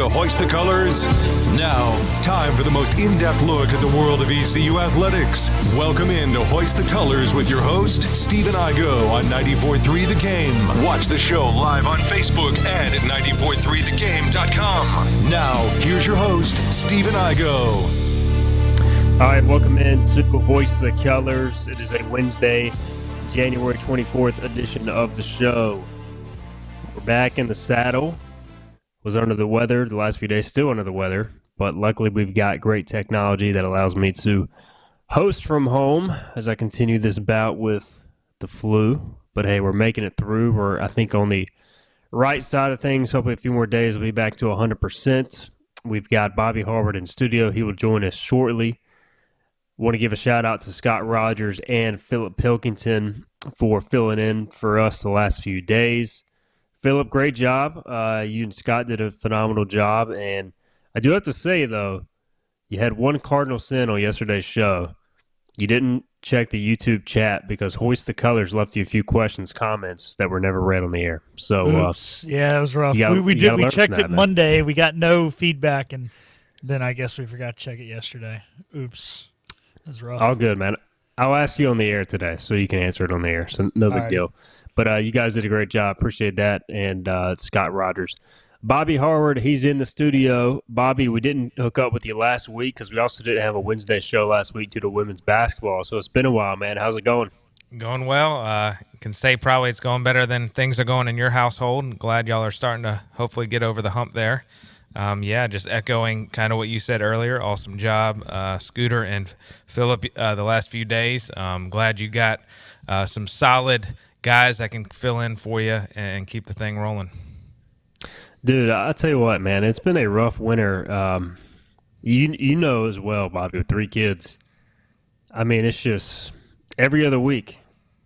to Hoist the Colors? Now, time for the most in-depth look at the world of ECU athletics. Welcome in to Hoist the Colors with your host, Stephen Igo on 94.3 The Game. Watch the show live on Facebook and at 943thegame.com. Now, here's your host, Stephen Igo. All right, welcome in to Hoist the Colors. It is a Wednesday, January 24th edition of the show. We're back in the saddle. Was under the weather the last few days, still under the weather, but luckily we've got great technology that allows me to host from home as I continue this bout with the flu. But hey, we're making it through. We're, I think, on the right side of things. Hopefully a few more days we'll be back to 100%. We've got Bobby Harvard in studio. He will join us shortly. Want to give a shout out to Scott Rogers and Philip Pilkington for filling in for us the last few days. Philip, great job. You and Scott did a phenomenal job. And I do have to say, though, you had one cardinal sin on yesterday's show. You didn't check the YouTube chat because Hoist the Colors left you a few questions, comments that were never read on the air. So, oops. Yeah, that was rough. We checked it Monday. We got no feedback, and then I guess we forgot to check it yesterday. Oops. That was rough. All good, man. I'll ask you on the air today so you can answer it on the air. So no big deal. But you guys did a great job. Appreciate that. And Scott Rogers. Bobby Harvard, he's in the studio. Bobby, we didn't hook up with you last week because we also didn't have a Wednesday show last week due to women's basketball. So it's been a while, man. How's it going? Going well. Can say probably it's going better than things are going in your household. I'm glad y'all are starting to hopefully get over the hump there. Just echoing kind of what you said earlier. Awesome job, Scooter and Philip, the last few days. Glad you got some solid guys that can fill in for you and keep the thing rolling. Dude, I'll tell you what, man, it's been a rough winter. You know as well, Bobby, with 3 kids. I mean, it's just every other week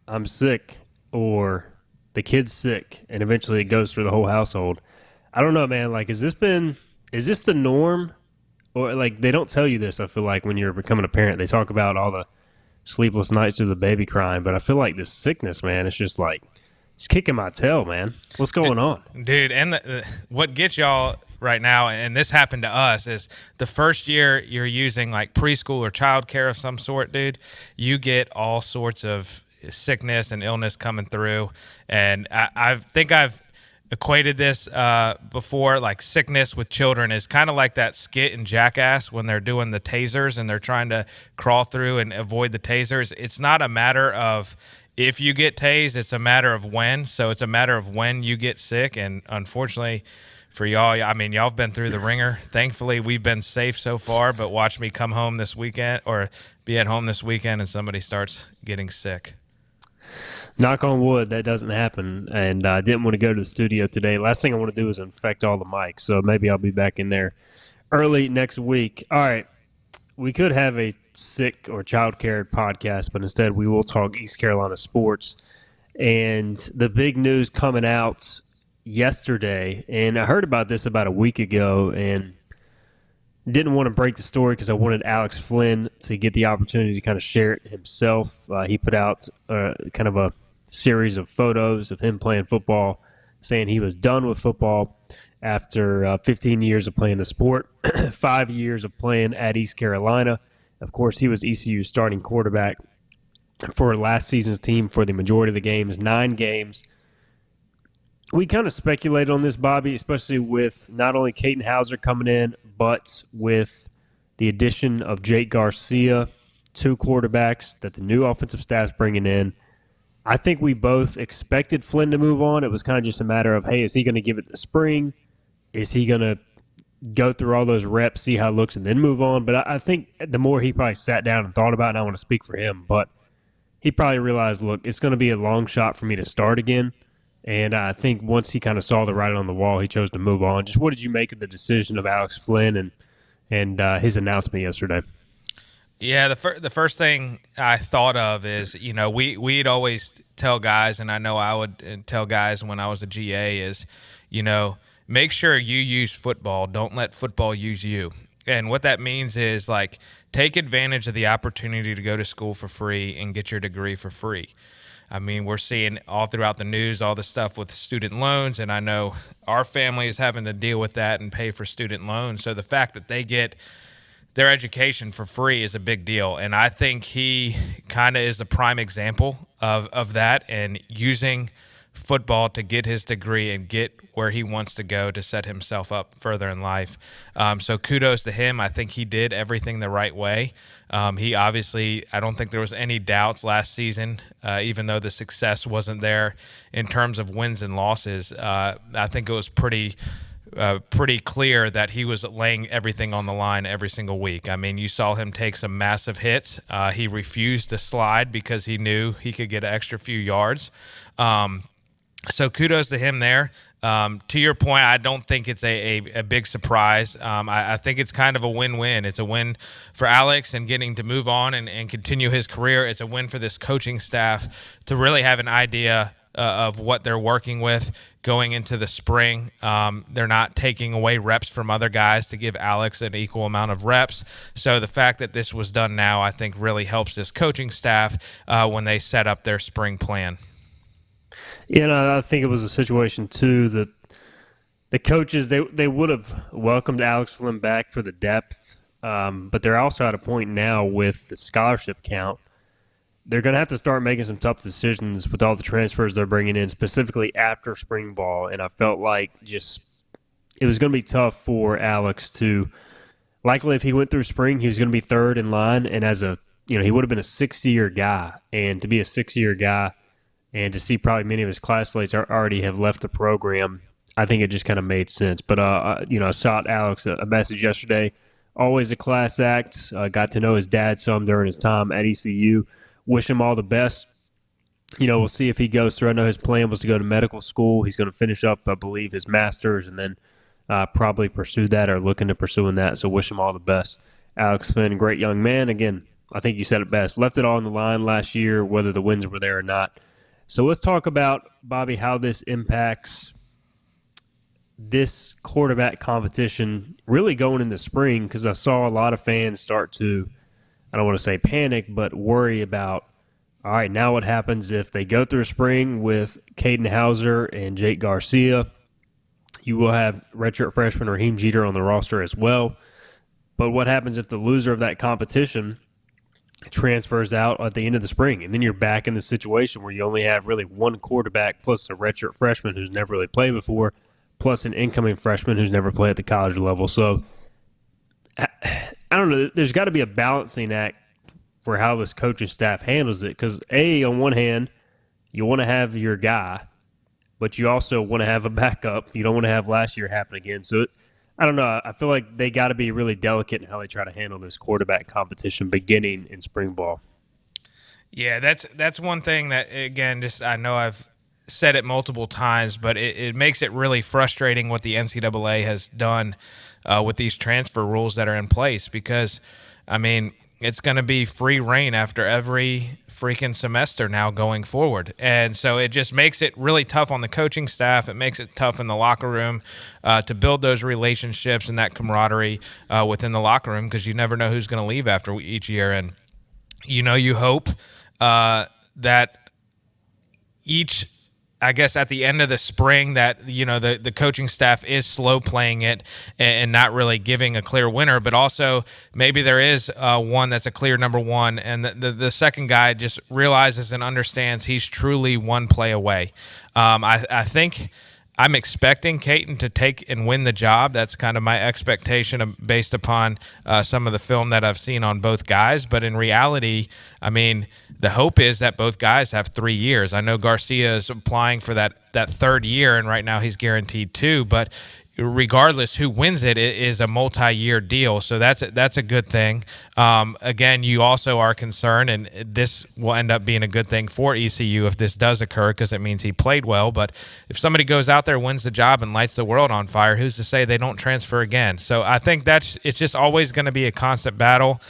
I'm sick or the kid's sick, and eventually it goes through the whole household. I don't know, man. Like, is this the norm? Or, like, they don't tell you this, I feel like, when you're becoming a parent. They talk about all the sleepless nights through the baby crying, but I feel like this sickness, man, it's just like, it's kicking my tail, man. What's going on? Dude, and what gets y'all right now, and this happened to us, is the first year you're using, like, preschool or child care of some sort, dude, you get all sorts of sickness and illness coming through. And I think I've equated this before, like sickness with children is kind of like that skit in Jackass when they're doing the tasers and they're trying to crawl through and avoid the tasers. It's not a matter of if you get tased, it's a matter of when. So it's a matter of when you get sick. And unfortunately for y'all, I mean, y'all have been through the ringer. Thankfully, we've been safe so far, but watch me come home this weekend or be at home this weekend and somebody starts getting sick. Knock on wood, that doesn't happen, and I didn't want to go to the studio today. Last thing I want to do is infect all the mics, so maybe I'll be back in there early next week. All right, we could have a sick or child-cared podcast, but instead we will talk East Carolina sports. And the big news coming out yesterday, and I heard about this about a week ago, and didn't want to break the story because I wanted Alex Flinn to get the opportunity to kind of share it himself. He put out kind of a series of photos of him playing football, saying he was done with football after 15 years of playing the sport, 5 years of playing at East Carolina. Of course, he was ECU's starting quarterback for last season's team for the majority of the games, 9 games. We kind of speculated on this, Bobby, especially with not only Caden Hauser coming in, but with the addition of Jake Garcia, 2 quarterbacks that the new offensive staff's bringing in. I think we both expected Flynn to move on. It was kind of just a matter of, hey, is he going to give it the spring? Is he going to go through all those reps, see how it looks, and then move on? But I think the more he probably sat down and thought about it, and I want to speak for him, but he probably realized, look, it's going to be a long shot for me to start again. And I think once he kind of saw the writing on the wall, he chose to move on. Just what did you make of the decision of Alex Flynn and his announcement yesterday? Yeah, the first thing I thought of is, you know, we'd always tell guys, and I know I would tell guys when I was a GA is, you know, make sure you use football. Don't let football use you. And what that means is, like, take advantage of the opportunity to go to school for free and get your degree for free. I mean, we're seeing all throughout the news all the stuff with student loans, and I know our family is having to deal with that and pay for student loans. So the fact that they get their education for free is a big deal, and I think he kind of is the prime example of that, and using football to get his degree and get where he wants to go to set himself up further in life. So kudos to him. I think he did everything the right way. He obviously, I don't think there was any doubts last season, even though the success wasn't there in terms of wins and losses. I think it was pretty clear that he was laying everything on the line every single week. I mean, you saw him take some massive hits. He refused to slide because he knew he could get an extra few yards. So kudos to him there. To your point, I don't think it's a big surprise. I think it's kind of a win-win. It's a win for Alex and getting to move on and continue his career. It's a win for this coaching staff to really have an idea of what they're working with going into the spring. They're not taking away reps from other guys to give Alex an equal amount of reps. So the fact that this was done now, I think, really helps this coaching staff when they set up their spring plan. Yeah, and I think it was a situation, too, that the coaches, they would have welcomed Alex Flinn back for the depth, but they're also at a point now with the scholarship count. They're going to have to start making some tough decisions with all the transfers they're bringing in, specifically after spring ball, and I felt like just it was going to be tough for Alex to – likely if he went through spring, he was going to be third in line, and as a – he would have been a 6-year guy, and to be a 6-year guy – and to see probably many of his classmates already have left the program, I think it just kind of made sense. But, I shot Alex a message yesterday. Always a class act. Got to know his dad some during his time at ECU. Wish him all the best. We'll see if he goes through. I know his plan was to go to medical school. He's going to finish up, I believe, his master's and then probably pursue that or look into pursuing that. So wish him all the best. Alex Flinn, great young man. Again, I think you said it best. Left it all on the line last year, whether the wins were there or not. So let's talk about, Bobby, how this impacts this quarterback competition really going into spring, because I saw a lot of fans start to, I don't want to say panic, but worry about, all right, now what happens if they go through spring with Caden Hauser and Jake Garcia? You will have redshirt freshman Raheem Jeter on the roster as well. But what happens if the loser of that competition transfers out at the end of the spring, and then you're back in the situation where you only have really one quarterback plus a redshirt freshman who's never really played before, plus an incoming freshman who's never played at the college level. So I don't know. There's got to be a balancing act for how this coaching staff handles it, because on one hand, you want to have your guy, but you also want to have a backup. You don't want to have last year happen again. So I don't know. I feel like they got to be really delicate in how they try to handle this quarterback competition beginning in spring ball. Yeah, that's one thing that, again, just I know I've said it multiple times, but it makes it really frustrating what the NCAA has done with these transfer rules that are in place, because, I mean, it's going to be free reign after every freaking semester now going forward. And so it just makes it really tough on the coaching staff. It makes it tough in the locker room to build those relationships and that camaraderie within the locker room, because you never know who's going to leave after each year. And, you hope that each, I guess, at the end of the spring that, the coaching staff is slow playing it and not really giving a clear winner, but also maybe there is one that's a clear number one, and the second guy just realizes and understands he's truly one play away. I think I'm expecting Caden to take and win the job. That's kind of my expectation based upon some of the film that I've seen on both guys. But in reality, I mean, the hope is that both guys have 3 years. I know Garcia is applying for that third year, and right now he's guaranteed 2. But regardless who wins it, it is a multi-year deal. So that's a good thing. Again, you also are concerned, and this will end up being a good thing for ECU if this does occur, because it means he played well. But if somebody goes out there, wins the job, and lights the world on fire, who's to say they don't transfer again? So I think it's just always going to be a constant battle.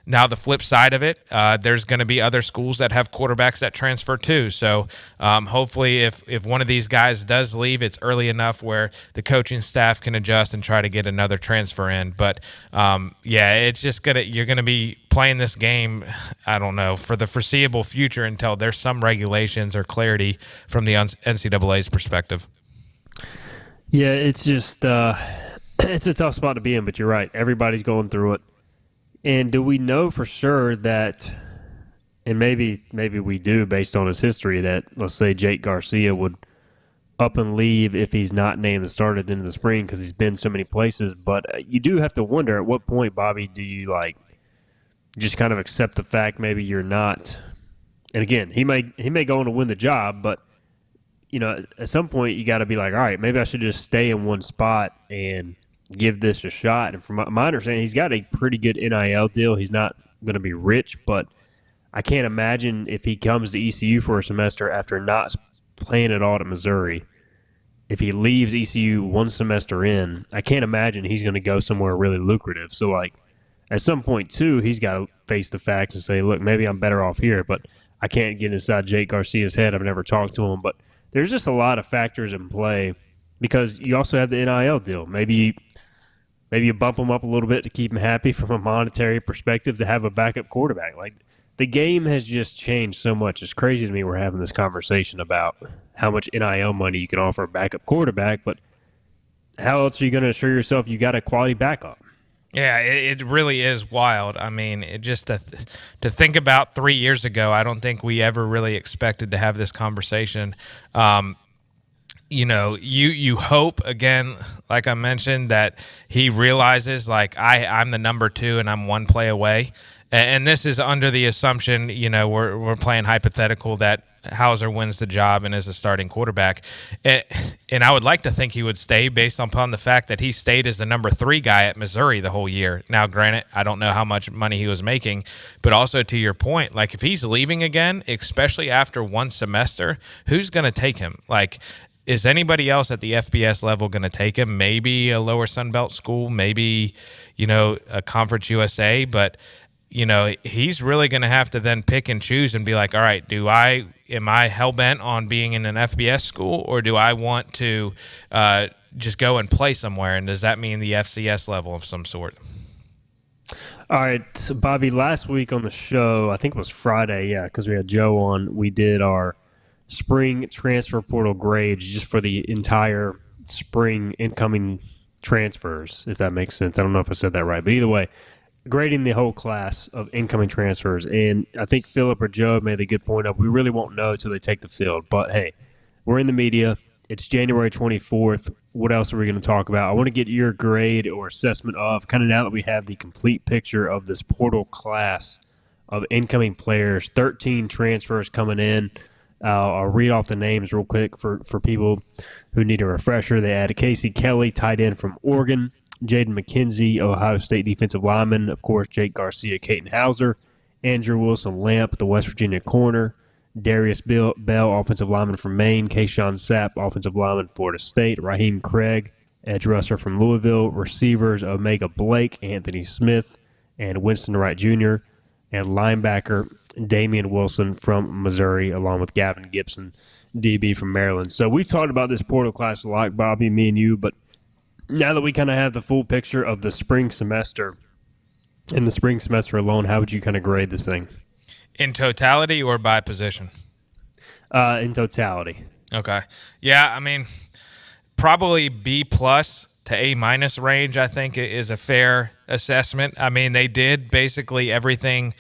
Now the flip side of it, there's going to be other schools that have quarterbacks that transfer too. So hopefully if one of these guys does leave, it's early enough where the coaching staff can adjust and try to get another transfer in. But it's just you're going to be playing this game, I don't know, for the foreseeable future until there's some regulations or clarity from the NCAA's perspective. Yeah, it's just it's a tough spot to be in, but you're right. Everybody's going through it. And do we know for sure that, and maybe we do based on his history, that let's say Jake Garcia would up and leave if he's not named the starter at the end of the spring because he's been so many places. But you do have to wonder at what point, Bobby, do you just kind of accept the fact maybe you're not. And again, he may go on to win the job, but at some point you got to be like, all right, maybe I should just stay in one spot and give this a shot. And from my understanding, he's got a pretty good NIL deal. He's not going to be rich, but I can't imagine if he comes to ECU for a semester after not playing at all at Missouri, if he leaves ECU one semester in, I can't imagine he's going to go somewhere really lucrative. So, at some point, too, he's got to face the fact and say, look, maybe I'm better off here, but I can't get inside Jake Garcia's head. I've never talked to him. But there's just a lot of factors in play because you also have the NIL deal. Maybe you bump him up a little bit to keep him happy from a monetary perspective to have a backup quarterback. The game has just changed so much. It's crazy to me we're having this conversation about how much NIL money you can offer a backup quarterback, but how else are you going to assure yourself you got a quality backup? Yeah, it really is wild. I mean, it just to think about 3 years ago, I don't think we ever really expected to have this conversation. You hope, again, like I mentioned, that he realizes, I'm the number 2 and I'm one play away. And this is under the assumption, we're playing hypothetical that Hauser wins the job and is a starting quarterback. And I would like to think he would stay based upon the fact that he stayed as the number 3 guy at Missouri the whole year. Now, granted, I don't know how much money he was making, but also to your point, if he's leaving again, especially after one semester, who's going to take him? Is anybody else at the FBS level going to take him? Maybe a lower Sunbelt school, maybe, a Conference USA, but he's really going to have to then pick and choose and be like, all right, am I hell-bent on being in an FBS school, or do I want to just go and play somewhere? And does that mean the FCS level of some sort? All right, so Bobby, last week on the show, I think it was Friday, because we had Joe on, we did our spring transfer portal grades just for the entire spring incoming transfers, if that makes sense. I don't know if I said that right, but either way, grading the whole class of incoming transfers. And I think Philip or Joe made a good point of we really won't know until they take the field. But, hey, we're in the media. It's January 24th. What else are we going to talk about? I want to get your grade or assessment of, kind of now that we have the complete picture of this portal class of incoming players, 13 transfers coming in. I'll read off the names real quick for people who need a refresher. They added Casey Kelly, tight end from Oregon. Jaden McKenzie, Ohio State defensive lineman. Of course, Jake Garcia, Caton Hauser. Andrew Wilson-Lamp, the West Virginia corner. Darius Bell, offensive lineman from Maine. Kayshawn Sapp, offensive lineman, Florida State. Raheem Craig, edge rusher from Louisville. Receivers, Omega Blake, Anthony Smith, and Winston Wright Jr. And linebacker, Damian Wilson from Missouri, along with Gavin Gibson, DB from Maryland. So we've talked about this portal class a lot, Bobby, me and you, but now that we kind of have the full picture of the spring semester, in the spring semester alone, how would you kind of grade this thing? In totality or by position? In totality. Okay. Yeah, I mean, probably B+ to A- range, I think, is a fair assessment. I mean, they did basically everything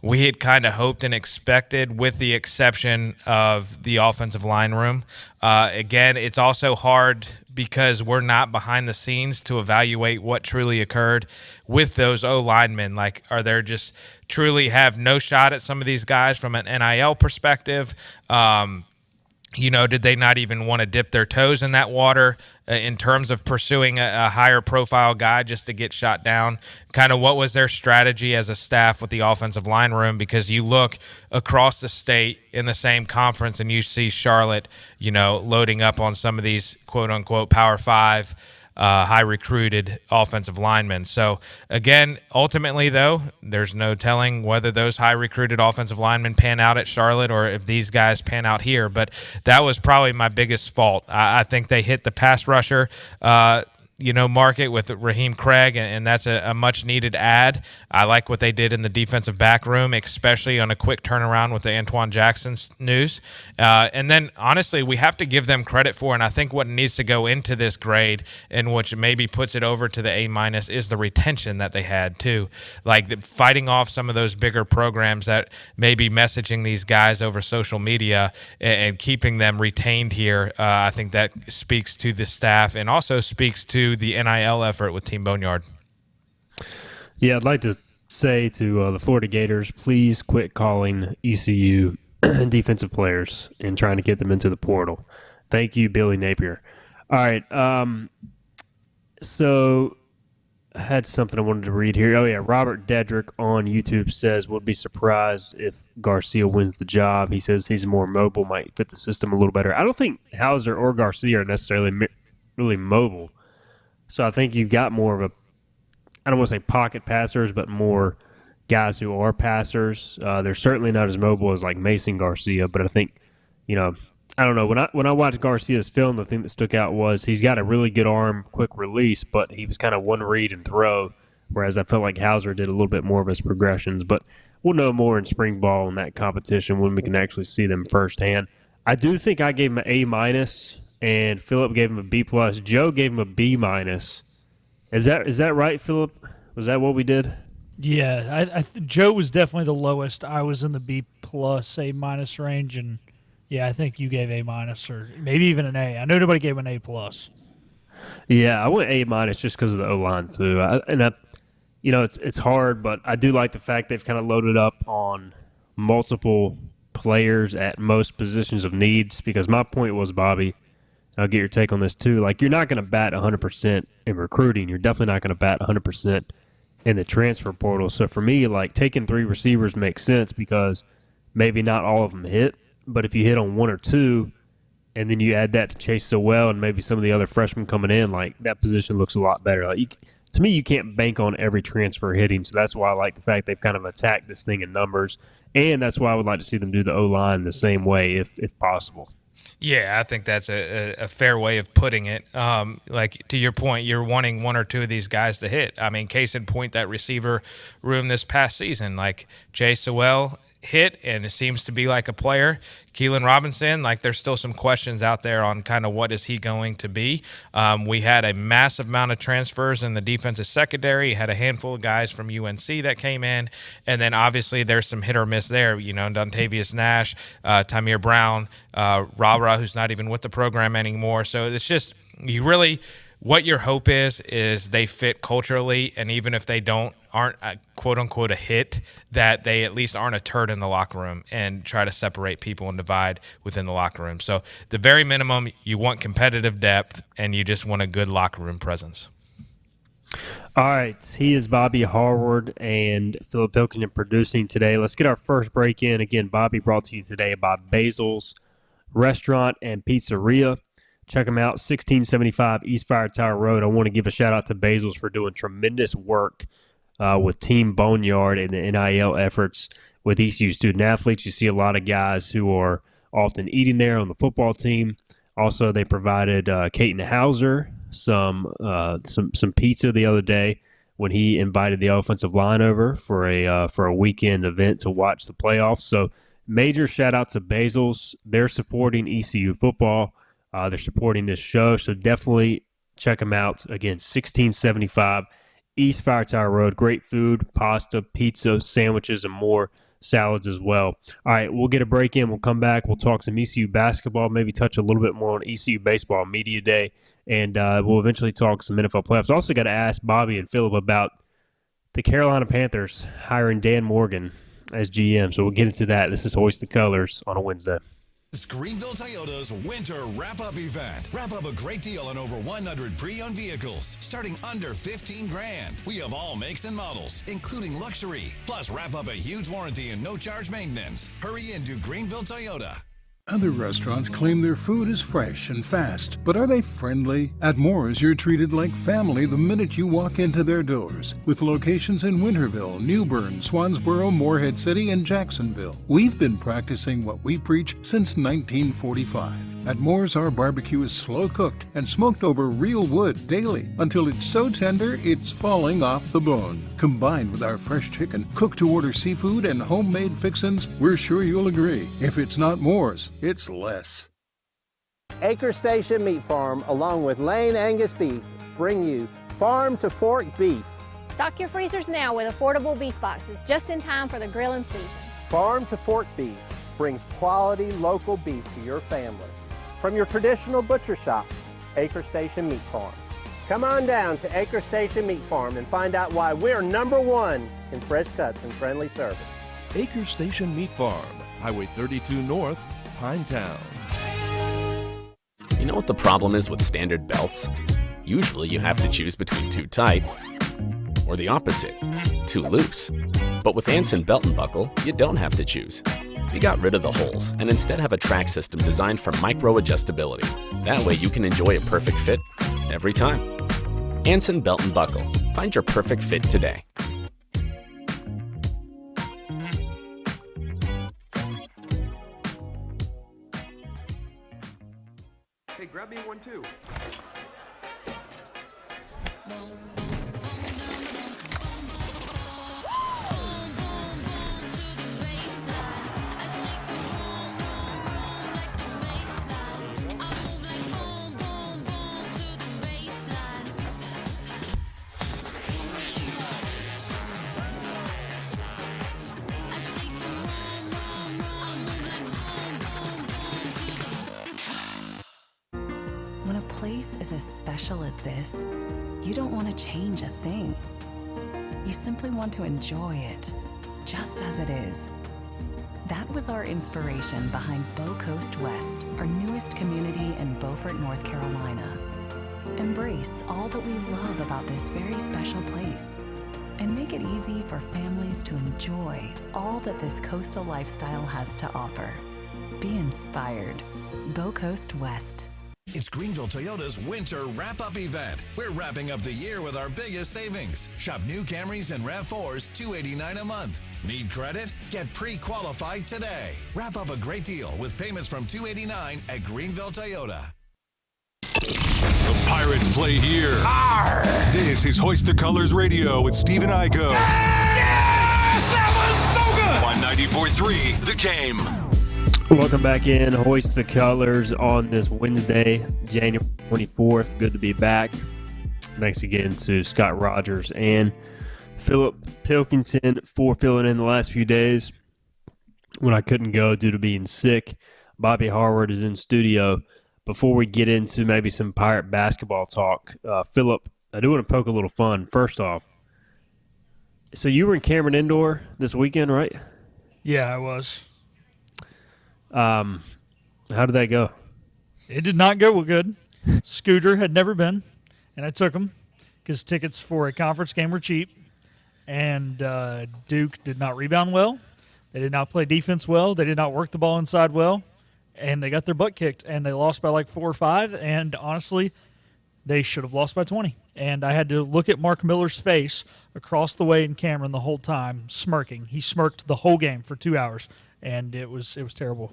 we had kind of hoped and expected, with the exception of the offensive line room. Again, it's also hard because we're not behind the scenes to evaluate what truly occurred with those O-linemen. Are there just truly have no shot at some of these guys from an NIL perspective? Did they not even want to dip their toes in that water in terms of pursuing a higher profile guy just to get shot down? Kind of what was their strategy as a staff with the offensive line room? Because you look across the state in the same conference and you see Charlotte, loading up on some of these quote unquote Power 5 high recruited offensive linemen. So again, ultimately though, there's no telling whether those high recruited offensive linemen pan out at Charlotte or if these guys pan out here. But that was probably my biggest fault. I think they hit the pass rusher market with Raheem Craig, and that's a much-needed add. I like what they did in the defensive back room, especially on a quick turnaround with the Antoine Jackson news. And then, honestly, we have to give them credit for, and I think what needs to go into this grade, and which maybe puts it over to the A-, is the retention that they had, too. Like, fighting off some of those bigger programs that may be messaging these guys over social media and keeping them retained here. I think that speaks to the staff and also speaks to the NIL effort with Team Boneyard. Yeah, I'd like to say to the Florida Gators, please quit calling ECU defensive players and trying to get them into the portal. Thank you, Billy Napier. All right, so I had something I wanted to read here. Oh, yeah, Robert Dedrick on YouTube says, would be surprised if Garcia wins the job. He says he's more mobile, might fit the system a little better. I don't think Hauser or Garcia are necessarily really mobile. So I think you've got more of I don't want to say pocket passers, but more guys who are passers. They're certainly not as mobile as like Mason Garcia, but I think, I don't know. When I watched Garcia's film, the thing that stuck out was he's got a really good arm, quick release, but he was kind of one read and throw, whereas I felt like Hauser did a little bit more of his progressions. But we'll know more in spring ball in that competition when we can actually see them firsthand. I do think I gave him an A-, and Philip gave him a B+. Joe gave him a B-. Is that right, Philip? Was that what we did? Yeah, Joe was definitely the lowest. I was in the B+, A- range, and yeah, I think you gave A- or maybe even an A. I know nobody gave an A+. Yeah, I went A- just because of the O-line too. It's hard, but I do like the fact they've kind of loaded up on multiple players at most positions of needs. Because my point was, Bobby, I'll get your take on this too. Like, you're not going to bat 100% in recruiting. You're definitely not going to bat 100% in the transfer portal. So for me, like, taking 3 receivers makes sense because maybe not all of them hit. But if you hit on 1 or 2, and then you add that to Chase Sowell and maybe some of the other freshmen coming in, like, that position looks a lot better. Like, to me, you can't bank on every transfer hitting. So that's why I like the fact they've kind of attacked this thing in numbers. And that's why I would like to see them do the O-line the same way if possible. Yeah, I think that's a fair way of putting it. Like, to your point, you're wanting 1 or 2 of these guys to hit. I mean, case in point, that receiver room this past season, like Chase Sowell hit, and it seems to be like a player. Keelan Robinson, like, there's still some questions out there on kind of what is he going to be. We had a massive amount of transfers in the defensive secondary. Had a handful of guys from UNC that came in, and then obviously there's some hit or miss there. Dontavius Nash, Tamir Brown, Ra, who's not even with the program anymore. So it's just, what your hope is they fit culturally, and even if they aren't quote unquote a hit, that they at least aren't a turd in the locker room and try to separate people and divide within the locker room. So the very minimum, you want competitive depth, and you just want a good locker room presence. All right, he is Bobby Harward and Philip Pilkington producing today. Let's get our first break in. Again, Bobby brought to you today by Basil's Restaurant and Pizzeria. Check them out, 1675 East Fire Tower Road. I want to give a shout-out to Basil's for doing tremendous work with Team Boneyard and the NIL efforts with ECU student-athletes. You see a lot of guys who are often eating there on the football team. Also, they provided Caton Hauser some pizza the other day when he invited the offensive line over for a weekend event to watch the playoffs. So major shout-out to Basil's. They're supporting ECU football. They're supporting this show, so definitely check them out. Again, 1675 East Fire Tower Road. Great food, pasta, pizza, sandwiches, and more. Salads as well. All right, we'll get a break in. We'll come back. We'll talk some ECU basketball, maybe touch a little bit more on ECU baseball media day, and we'll eventually talk some NFL playoffs. Also got to ask Bobby and Philip about the Carolina Panthers hiring Dan Morgan as GM, so we'll get into that. This is Hoist the Colors on a Wednesday. It's Greenville Toyota's winter wrap-up event. Wrap up a great deal on over 100 pre-owned vehicles, starting under $15,000. We have all makes and models, including luxury. Plus, wrap up a huge warranty and no-charge maintenance. Hurry into Greenville Toyota. Other restaurants claim their food is fresh and fast, but are they friendly? At Moore's, you're treated like family the minute you walk into their doors, with locations in Winterville, New Bern, Swansboro, Morehead City, and Jacksonville. We've been practicing what we preach since 1945. At Moore's, our barbecue is slow cooked and smoked over real wood daily until it's so tender it's falling off the bone. Combined with our fresh chicken, cooked-to-order seafood, and homemade fixins, we're sure you'll agree. If it's not Moore's, it's less. Acre Station Meat Farm, along with Lane Angus Beef, bring you farm to fork beef. Stock your freezers now with affordable beef boxes, just in time for the grilling season. Farm to fork beef brings quality local beef to your family. From your traditional butcher shop, Acre Station Meat Farm. Come on down to Acre Station Meat Farm and find out why we're #1 in fresh cuts and friendly service. Acre Station Meat Farm, Highway 32 North, Pinetown. You know what the problem is with standard belts? Usually you have to choose between too tight or the opposite, too loose. But with Anson Belt and Buckle, you don't have to choose. We got rid of the holes and instead have a track system designed for micro adjustability. That way you can enjoy a perfect fit every time. Anson Belt and Buckle. Find your perfect fit today. Hey, grab me one too. When a place is as special as this, you don't want to change a thing. You simply want to enjoy it, just as it is. That was our inspiration behind Bow Coast West, our newest community in Beaufort, North Carolina. Embrace all that we love about this very special place and make it easy for families to enjoy all that this coastal lifestyle has to offer. Be inspired. Bow Coast West. It's Greenville Toyota's winter wrap-up event. We're wrapping up the year with our biggest savings. Shop new Camrys and RAV4s, $289 a month. Need credit? Get pre-qualified today. Wrap up a great deal with payments from $289 at Greenville Toyota. The Pirates play here. Arr! This is Hoist the Colors Radio with Stephen Igo. Yes! That was so good! On 94.3, The Game. Welcome back in. Hoist the Colors on this Wednesday, January 24th. Good to be back. Thanks again to Scott Rogers and Philip Pilkington for filling in the last few days when I couldn't go due to being sick. Bobby Harward is in studio. Before we get into maybe some Pirate basketball talk, Philip, I do want to poke a little fun. First off, so you were in Cameron Indoor this weekend, right? Yeah, I was. How did that go? It did not go good. Scooter had never been, and I took him because tickets for a conference game were cheap. And Duke did not rebound well. They did not play defense well. They did not work the ball inside well. And they got their butt kicked, and they lost by like 4 or 5. And honestly, they should have lost by 20. And I had to look at Mark Miller's face across the way in Cameron the whole time, smirking. He smirked the whole game for 2 hours, and it was terrible.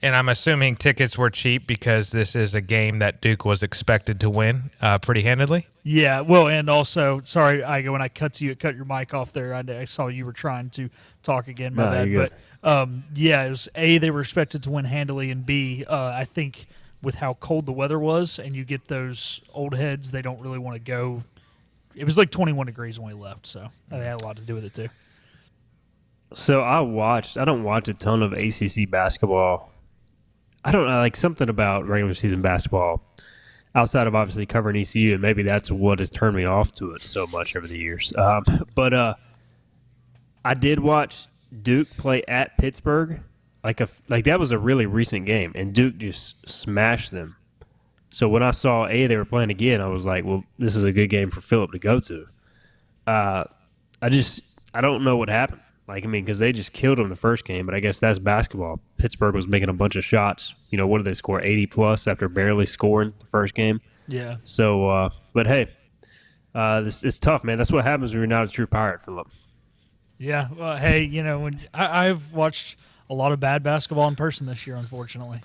And I'm assuming tickets were cheap because this is a game that Duke was expected to win pretty handedly. Yeah, well, and also, sorry, Igo, when I cut your mic off there, I saw you were trying to talk again. My bad. But yeah, it was A, they were expected to win handily, and B, I think with how cold the weather was, and you get those old heads, they don't really want to go. It was like 21 degrees when we left, so that had a lot to do with it too. So I don't watch a ton of ACC basketball. I don't know, like something about regular season basketball outside of obviously covering ECU, and maybe that's what has turned me off to it so much over the years. But I did watch Duke play at Pittsburgh. Like that was a really recent game, and Duke just smashed them. So when I saw they were playing again, I was like, well, this is a good game for Philip to go to. I don't know what happened. Like, I mean, because they just killed them the first game, but I guess that's basketball. Pittsburgh was making a bunch of shots. What did they score, 80-plus after barely scoring the first game? Yeah. So, but hey, this is tough, man. That's what happens when you're not a true Pirate, Philip. Yeah. Well, hey, when I've watched a lot of bad basketball in person this year, unfortunately.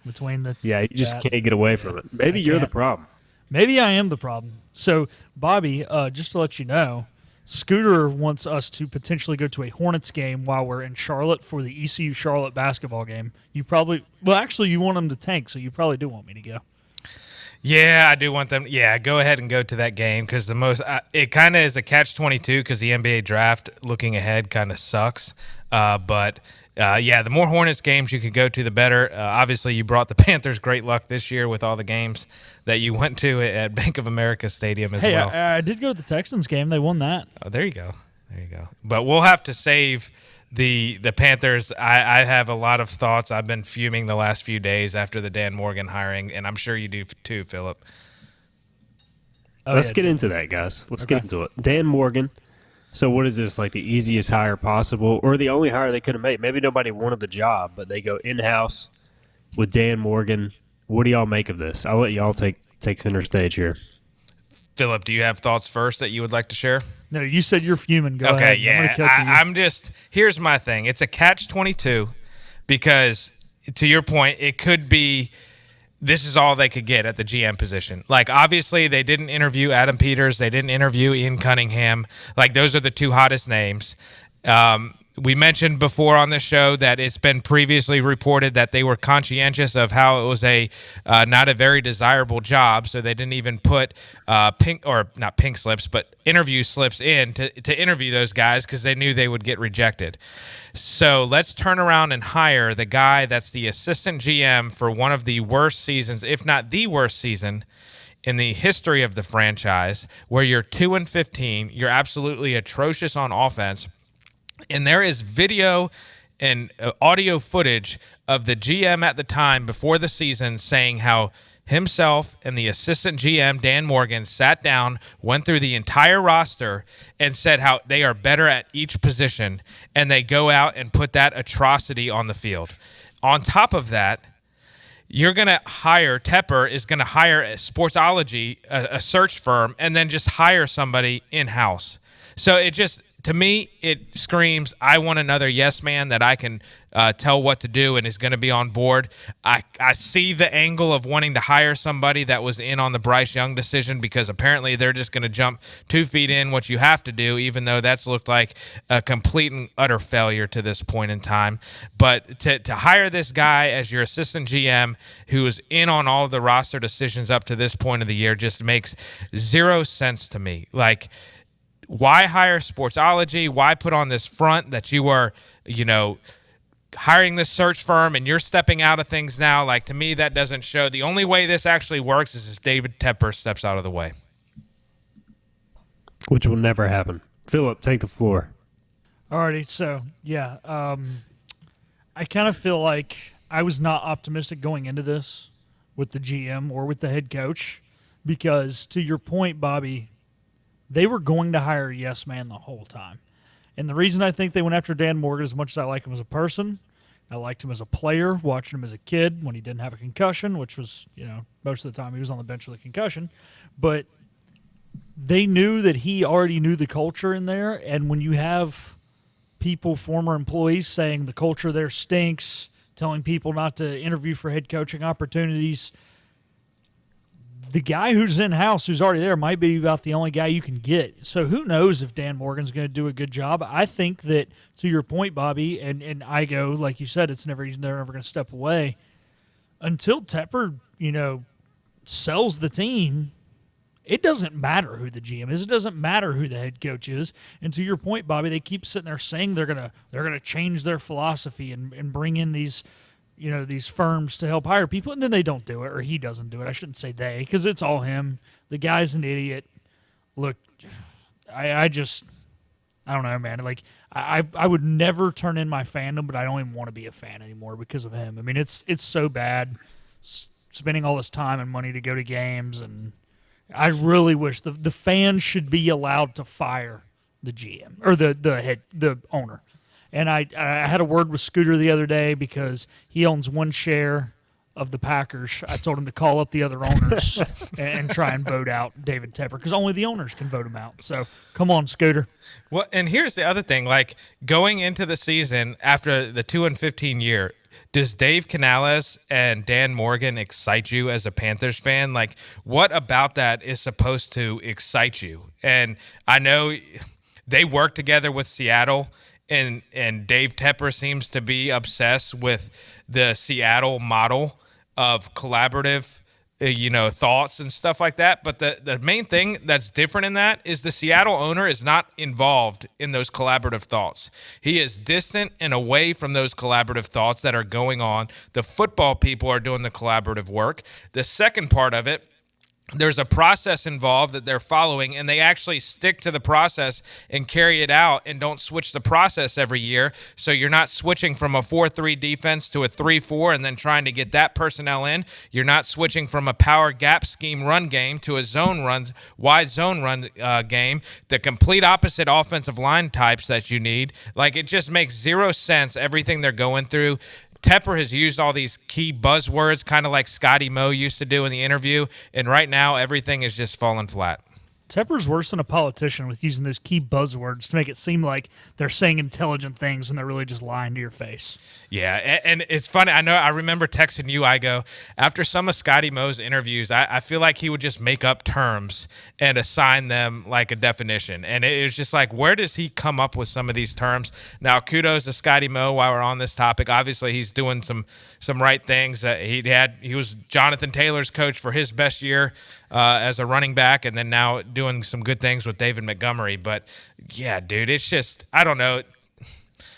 You just can't get away from it. Maybe you're the problem. Maybe I am the problem. So, Bobby, just to let you know, Scooter wants us to potentially go to a Hornets game while we're in Charlotte for the ECU Charlotte basketball game. You want them to tank, so you probably do want me to go. Yeah, I do want them. Yeah, go ahead and go to that game because it kind of is a catch-22 because the NBA draft looking ahead kind of sucks. But the more Hornets games you can go to, the better. Obviously, you brought the Panthers great luck this year with all the games that you went to at Bank of America Stadium as well. Hey, I did go to the Texans game. They won that. Oh, there you go. But we'll have to save the Panthers. I have a lot of thoughts. I've been fuming the last few days after the Dan Morgan hiring, and I'm sure you do too, Philip. Let's get into that, guys. Let's get into it. Dan Morgan. So what is this, like the easiest hire possible or the only hire they could have made? Maybe nobody wanted the job, but they go in-house with Dan Morgan. What do y'all make of this? I'll let y'all take center stage here. Philip, do you have thoughts first that you would like to share? No, you said you're fuming. Go ahead. Okay, yeah. Here's my thing. It's a catch-22 because, to your point, it could be this is all they could get at the GM position. Like, obviously, they didn't interview Adam Peters. They didn't interview Ian Cunningham. Like, those are the two hottest names. We mentioned before on this show that it's been previously reported that they were conscientious of how it was not a very desirable job, so they didn't even put interview slips in to interview those guys because they knew they would get rejected. So let's turn around and hire the guy that's the assistant GM for one of the worst seasons, if not the worst season, in the history of the franchise, where you're 2-15, you're absolutely atrocious on offense. And there is video and audio footage of the GM at the time before the season saying how himself and the assistant GM, Dan Morgan, sat down, went through the entire roster, and said how they are better at each position, and they go out and put that atrocity on the field. On top of that, you're going to hire, Tepper is going to hire a Sportsology, a search firm, and then just hire somebody in-house. So it just... To me, it screams, I want another yes man that I can tell what to do and is going to be on board. I see the angle of wanting to hire somebody that was in on the Bryce Young decision because apparently they're just going to jump 2 feet in what you have to do, even though that's looked like a complete and utter failure to this point in time. But to hire this guy as your assistant GM who is in on all of the roster decisions up to this point of the year just makes zero sense to me. Like, why hire Sportsology? Why put on this front that you are, hiring this search firm and you're stepping out of things now? Like, to me, that doesn't show. The only way this actually works is if David Tepper steps out of the way. Which will never happen. Philip, take the floor. Alrighty, so, yeah. I kind of feel like I was not optimistic going into this with the GM or with the head coach because, to your point, Bobby, they were going to hire a yes man the whole time. And the reason I think they went after Dan Morgan, as much as I like him as a person, I liked him as a player, watching him as a kid when he didn't have a concussion, which was, most of the time he was on the bench with a concussion. But they knew that he already knew the culture in there. And when you have people, former employees, saying the culture there stinks, telling people not to interview for head coaching opportunities, the guy who's in-house, who's already there, might be about the only guy you can get. So who knows if Dan Morgan's going to do a good job. I think that, to your point, Bobby, and Igo, like you said, they're never going to step away. Until Tepper, sells the team, it doesn't matter who the GM is. It doesn't matter who the head coach is. And to your point, Bobby, they keep sitting there saying they're gonna change their philosophy and bring in these firms to help hire people, and then they don't do it, or he doesn't do it. I shouldn't say they, because it's all him. The guy's an idiot. Look, I don't know, man. Like, I would never turn in my fandom, but I don't even want to be a fan anymore because of him. I mean, it's so bad spending all this time and money to go to games, and I really wish the fans should be allowed to fire the GM or the owner. And I had a word with Scooter the other day because he owns one share of the Packers. I told him to call up the other owners and try and vote out David Tepper because only the owners can vote him out. So come on, Scooter. Well, and here's the other thing: like going into the season after the 2-15 year, does Dave Canales and Dan Morgan excite you as a Panthers fan? Like, what about that is supposed to excite you? And I know they work together with Seattle. And Dave Tepper seems to be obsessed with the Seattle model of collaborative, thoughts and stuff like that. But the main thing that's different in that is the Seattle owner is not involved in those collaborative thoughts. He is distant and away from those collaborative thoughts that are going on. The football people are doing the collaborative work. The second part of it, there's a process involved that they're following, and they actually stick to the process and carry it out and don't switch the process every year. So you're not switching from a 4-3 defense to a 3-4 and then trying to get that personnel in. You're not switching from a power gap scheme run game to a wide zone run game, the complete opposite offensive line types that you need. Like, it just makes zero sense, everything they're going through. Tepper has used all these key buzzwords, kind of like Scotty Moe used to do in the interview, and right now everything is just falling flat. Tepper's worse than a politician with using those key buzzwords to make it seem like they're saying intelligent things when they're really just lying to your face. Yeah, and it's funny. I remember texting you, after some of Scotty Moe's interviews, I feel like he would just make up terms and assign them like a definition. And it was just like, where does he come up with some of these terms? Now, kudos to Scotty Moe while we're on this topic. Obviously, he's doing some right things. He was Jonathan Taylor's coach for his best year as a running back, and then now doing some good things with David Montgomery. But, yeah, dude, it's just, I don't know.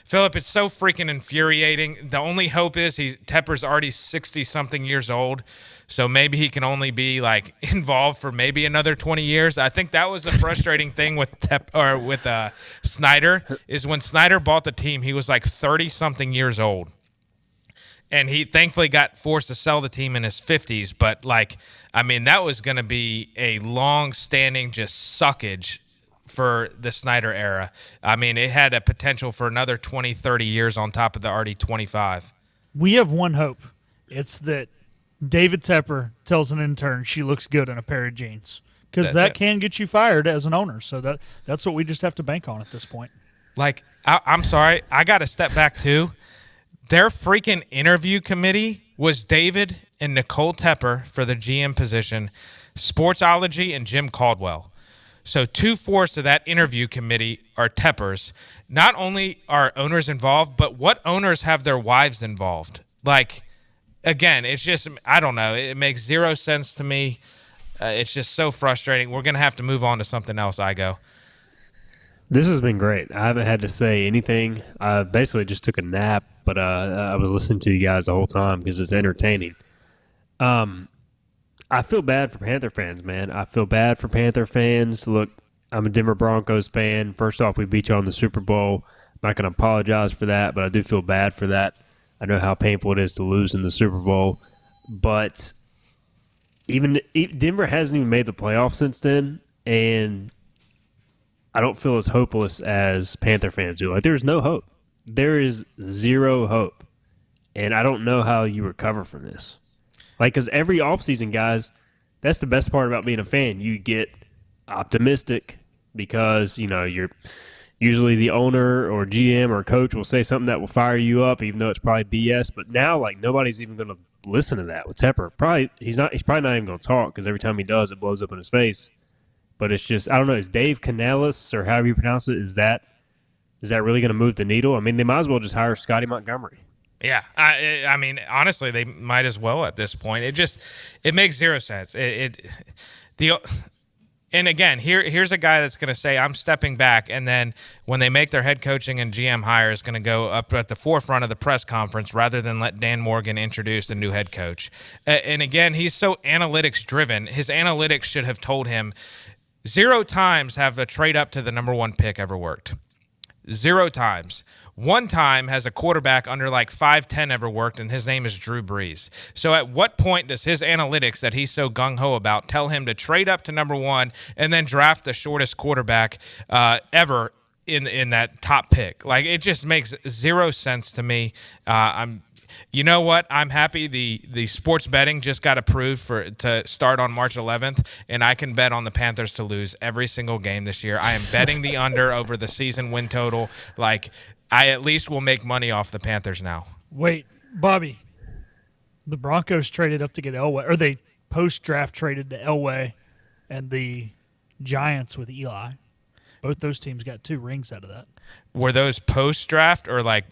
Philip, it's so freaking infuriating. The only hope is Tepper's already 60-something years old, so maybe he can only be, like, involved for maybe another 20 years. I think that was the frustrating thing with Snyder, is when Snyder bought the team, he was, like, 30-something years old. And he thankfully got forced to sell the team in his 50s. But, that was going to be a long-standing just suckage for the Snyder era. It had a potential for another 20, 30 years on top of the already 25. We have one hope. It's that David Tepper tells an intern she looks good in a pair of jeans. Because that can get you fired as an owner. So that's what we just have to bank on at this point. I'm sorry. I got to step back, too. Their freaking interview committee was David and Nicole Tepper for the GM position, Sportsology and Jim Caldwell. So 2/4 of that interview committee are Teppers. Not only are owners involved, but what owners have their wives involved? Again, it's just, I don't know. It makes zero sense to me. It's just so frustrating. We're going to have to move on to something else, Igo. This has been great. I haven't had to say anything. I basically just took a nap, but I was listening to you guys the whole time because it's entertaining. I feel bad for Panther fans, man. I feel bad for Panther fans. Look, I'm a Denver Broncos fan. First off, we beat you on the Super Bowl. I'm not going to apologize for that, but I do feel bad for that. I know how painful it is to lose in the Super Bowl. But even Denver hasn't even made the playoffs since then, and I don't feel as hopeless as Panther fans do. There's no hope. There is zero hope. And I don't know how you recover from this. Because every offseason, guys, that's the best part about being a fan. You get optimistic because, you're usually the owner or GM or coach will say something that will fire you up, even though it's probably BS. But now, nobody's even going to listen to that with Tepper. He's probably not even going to talk because every time he does, it blows up in his face. But it's just, I don't know, is Dave Canales, or however you pronounce it, is that really going to move the needle? They might as well just hire Scotty Montgomery. Yeah, honestly, they might as well at this point. It makes zero sense. And again, here's a guy that's going to say, I'm stepping back, and then when they make their head coaching and GM hire, is going to go up at the forefront of the press conference rather than let Dan Morgan introduce the new head coach. And again, he's so analytics-driven. His analytics should have told him 0 times have a trade up to the number 1 pick ever worked. 0 times. 1 time has a quarterback under 5'10" ever worked, and his name is Drew Brees. So at what point does his analytics that he's so gung-ho about tell him to trade up to number 1 and then draft the shortest quarterback ever in that top pick. Like, it just makes zero sense to me. You know what? I'm happy the sports betting just got approved to start on March 11th, and I can bet on the Panthers to lose every single game this year. I am betting the under over the season win total. Like, I at least will make money off the Panthers now. Wait, Bobby. The Broncos traded up to get Elway, or they post-draft traded to Elway, and the Giants with Eli. Both those teams got 2 rings out of that. Were those post-draft or like?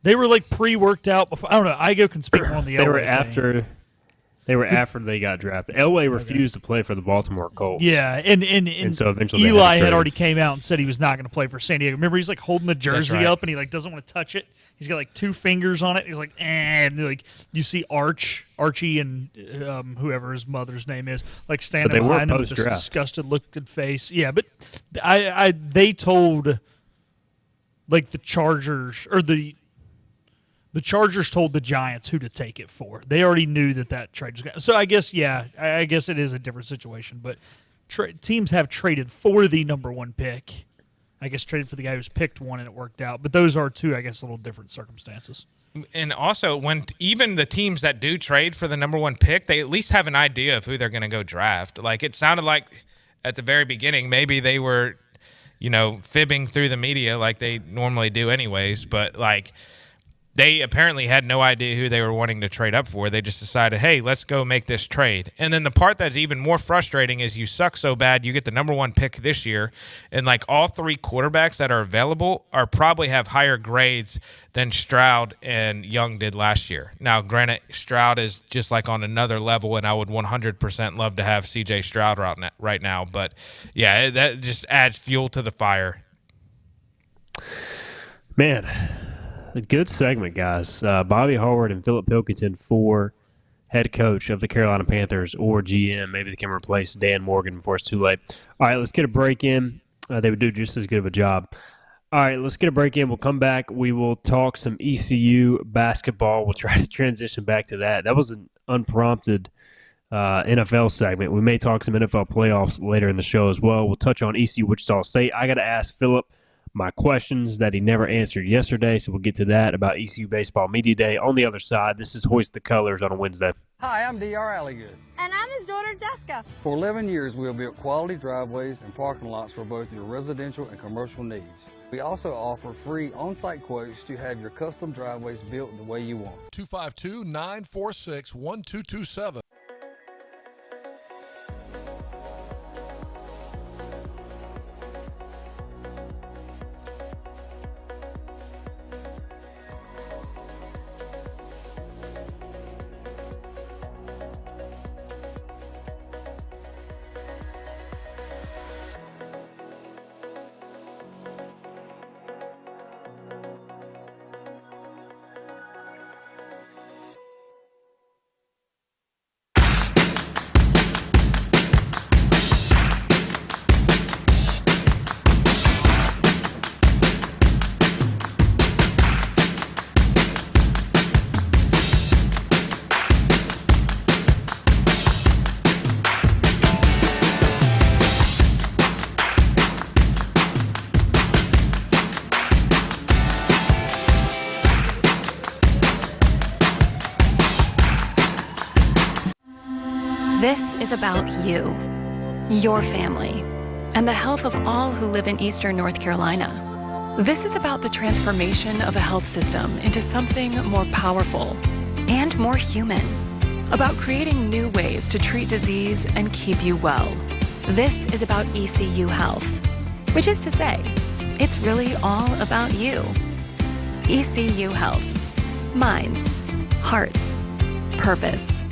They were like pre-worked out before. I don't know. Igo can speak more on the Elway They were thing. They were after they got drafted. Elway refused to play for the Baltimore Colts. Yeah, and so eventually Eli had already came out and said he was not going to play for San Diego. Remember, he's like holding the jersey up and he like doesn't want to touch it. He's got like 2 fingers on it. He's like, and like you see Archie and whoever his mother's name is, like standing behind him with this disgusted looking face. Yeah, but they told like the Chargers or the Chargers told the Giants who to take it for. They already knew that trade was going. So I guess I guess it is a different situation. But teams have traded for the number 1 pick. I guess traded for the guy who's picked one and it worked out. But those are 2, I guess, a little different circumstances. And also, when even the teams that do trade for the number 1 pick, they at least have an idea of who they're going to go draft. Like, it sounded like at the very beginning, maybe they were, fibbing through the media like they normally do anyways. But, like, they apparently had no idea who they were wanting to trade up for. They just decided, hey, let's go make this trade. And then the part that's even more frustrating is you suck so bad, you get the number 1 pick this year, and like all 3 quarterbacks that are available are probably have higher grades than Stroud and Young did last year. Now, granted, Stroud is just like on another level, and I would 100% love to have C.J. Stroud right now. But, yeah, that just adds fuel to the fire. Man, a good segment, guys. Bobby Howard and Philip Pilkington for head coach of the Carolina Panthers or GM. Maybe they can replace Dan Morgan before it's too late. All right, let's get a break in. They would do just as good of a job. All right, let's get a break in. We'll come back. We will talk some ECU basketball. We'll try to transition back to that. That was an unprompted NFL segment. We may talk some NFL playoffs later in the show as well. We'll touch on ECU Wichita State. I got to ask Philip my questions that he never answered yesterday, so we'll get to that about ECU Baseball Media Day. On the other side, this is Hoist the Colors on a Wednesday. Hi, I'm D.R. Alligood. And I'm his daughter, Jessica. For 11 years, we have built quality driveways and parking lots for both your residential and commercial needs. We also offer free on-site quotes to have your custom driveways built the way you want. 252-946-1227. This is about you, your family, and the health of all who live in Eastern North Carolina. This is about the transformation of a health system into something more powerful and more human, about creating new ways to treat disease and keep you well. This is about ECU Health, which is to say, it's really all about you. ECU Health. Minds, hearts, purpose.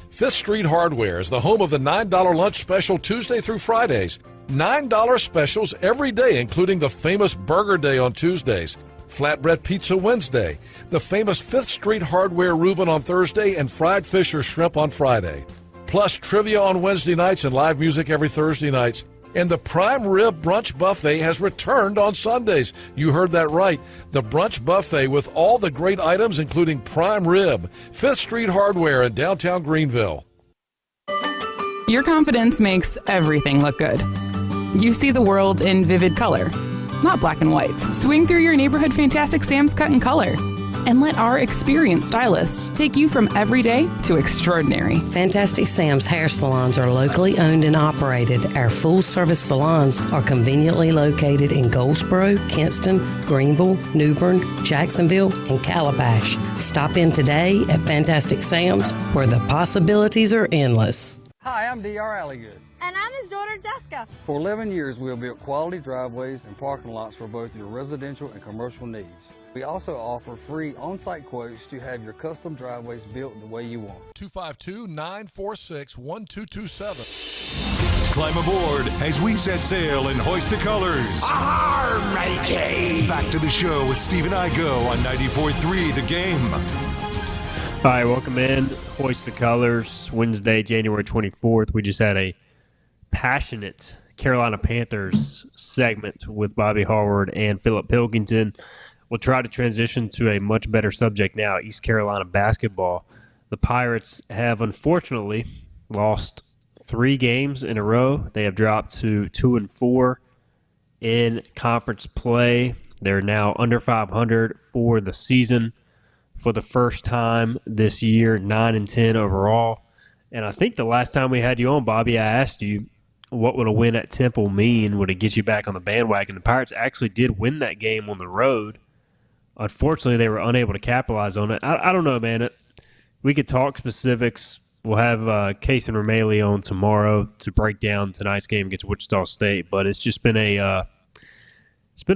Fifth Street Hardware is the home of the $9 lunch special Tuesday through Fridays. $9 specials every day, including the famous Burger Day on Tuesdays, Flatbread Pizza Wednesday, the famous Fifth Street Hardware Reuben on Thursday, and fried fish or shrimp on Friday. Plus trivia on Wednesday nights and live music every Thursday nights. And the Prime Rib Brunch Buffet has returned on Sundays. You heard that right. The Brunch Buffet with all the great items, including prime rib. Fifth Street Hardware in downtown Greenville. Your confidence makes everything look good. You see the world in vivid color. not black and white. Swing through your neighborhood Fantastic Sam's cut and color. And let our experienced stylists take you from everyday to extraordinary. Fantastic Sam's hair salons are locally owned and operated. Our full-service salons are conveniently located in Goldsboro, Kinston, Greenville, New Bern, Jacksonville, and Calabash. Stop in today at Fantastic Sam's, where the possibilities are endless. Hi, I'm D.R. Alligood. And I'm his daughter, Jessica. For 11 years, we have built quality driveways and parking lots for both your residential and commercial needs. We also offer free on-site quotes to have your custom driveways built the way you want. 252-946-1227. Climb aboard as we set sail and hoist the colors. Matey! Back to the show with Steve and Igo on 94.3 The Game. All right, welcome in. Hoist the Colors, Wednesday, January 24th. We just had a passionate Carolina Panthers segment with Bobby Harward and Philip Pilkington. We'll try to transition to a much better subject now, East Carolina basketball. The Pirates have unfortunately lost 3 games in a row. They have dropped to 2-4 in conference play. They're now under 500 for the season for the first time this year, 9-10 overall. And I think the last time we had you on, Bobby, I asked you, what would a win at Temple mean? Would it get you back on the bandwagon? The Pirates actually did win that game on the road. Unfortunately, they were unable to capitalize on it. I don't know, man. We could talk specifics. We'll have Case and Romali on tomorrow to break down tonight's game against Wichita State. But it's just been a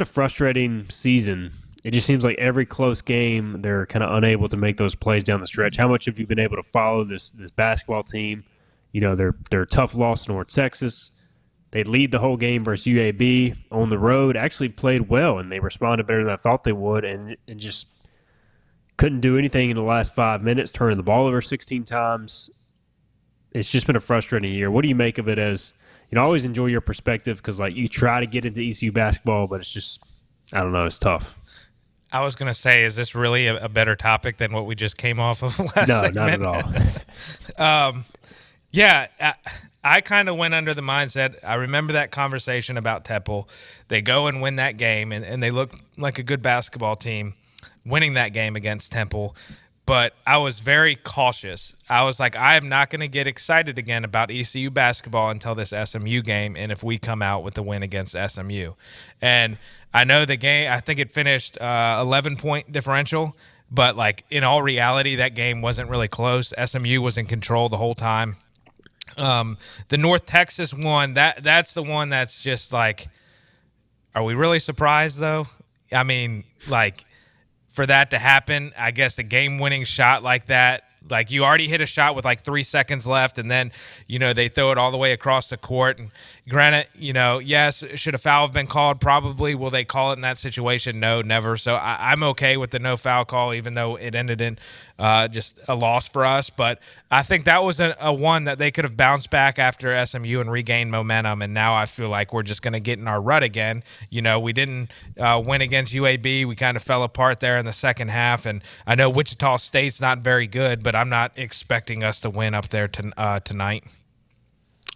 frustrating season. It just seems like every close game, they're kind of unable to make those plays down the stretch. How much have you been able to follow this basketball team? You know, they're a tough loss to North Texas. They lead the whole game versus UAB on the road, actually played well, and they responded better than I thought they would, and just couldn't do anything in the last 5 minutes, turning the ball over 16 times. It's just been a frustrating year. What do you make of it as, I always enjoy your perspective because, you try to get into ECU basketball, but it's just, I don't know, it's tough. I was going to say, is this really a better topic than what we just came off of last segment? No, not at all. Yeah, I kind of went under the mindset. I remember that conversation about Temple. They go and win that game, and they look like a good basketball team winning that game against Temple. But I was very cautious. I was like, I am not going to get excited again about ECU basketball until this SMU game, and if we come out with the win against SMU. And I know the game, I think it finished 11-point differential, but, in all reality, that game wasn't really close. SMU was in control the whole time. The North Texas one, that's the one that's just are we really surprised though? I mean, for that to happen, I guess a game-winning shot like that, you already hit a shot with 3 seconds left, and then, they throw it all the way across the court. And granted, yes, should a foul have been called? Probably. Will they call it in that situation? No, never. So I'm okay with the no foul call, even though it ended in just a loss for us. But I think that was a one that they could have bounced back after SMU and regained momentum. And now I feel like we're just going to get in our rut again. We didn't win against UAB. We kind of fell apart there in the second half. And I know Wichita State's not very good, but I'm not expecting us to win up there tonight.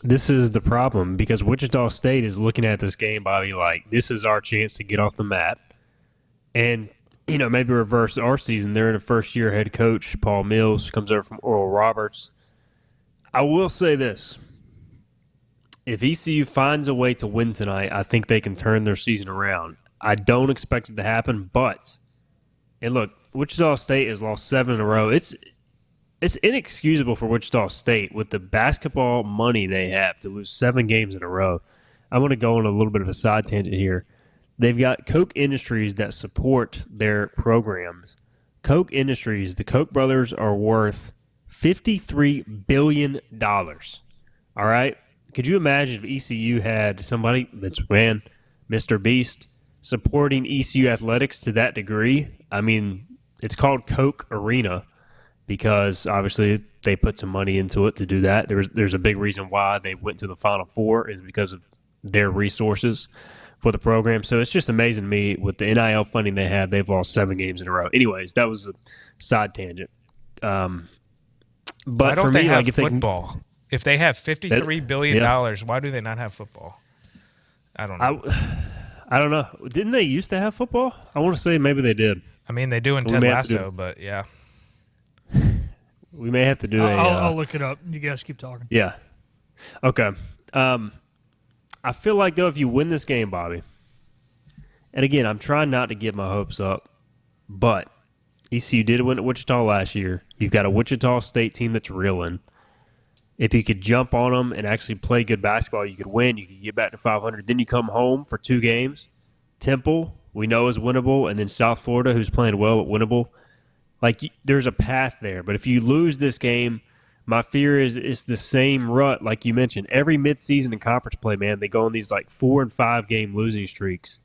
This is the problem because Wichita State is looking at this game, Bobby, this is our chance to get off the mat and, maybe reverse our season. They're in a first-year head coach. Paul Mills comes over from Oral Roberts. I will say this. If ECU finds a way to win tonight, I think they can turn their season around. I don't expect it to happen, and look, Wichita State has lost 7 in a row. It's inexcusable for Wichita State with the basketball money they have to lose 7 games in a row. I want to go on a little bit of a side tangent here. They've got Koch Industries that support their programs. Koch Industries, the Koch brothers are worth $53 billion. All right? Could you imagine if ECU had somebody that's, Mr. Beast, supporting ECU athletics to that degree? I mean, it's called Koch Arena because obviously they put some money into it to do that. There's a big reason why they went to the Final Four is because of their resources for the program. So it's just amazing to me with the NIL funding they have, they've lost 7 games in a row. Anyways, that was a side tangent. But why don't for they me, have football? If they have $53 billion, why do they not have football? I don't know. I don't know. Didn't they used to have football? I want to say maybe they did. I mean, they do in Ted Lasso, but yeah. We may have to do I'll look it up. You guys keep talking. Yeah. Okay. I feel like, though, if you win this game, Bobby, and again, I'm trying not to get my hopes up, but ECU did win at Wichita last year. You've got a Wichita State team that's reeling. If you could jump on them and actually play good basketball, you could win. You could get back to 500. Then you come home for 2 games. Temple, we know, is winnable, and then South Florida, who's playing well, at winnable. Like, there's a path there. But if you lose this game, my fear is it's the same rut, like you mentioned. Every midseason in conference play, man, they go on these, 4 and 5 game losing streaks.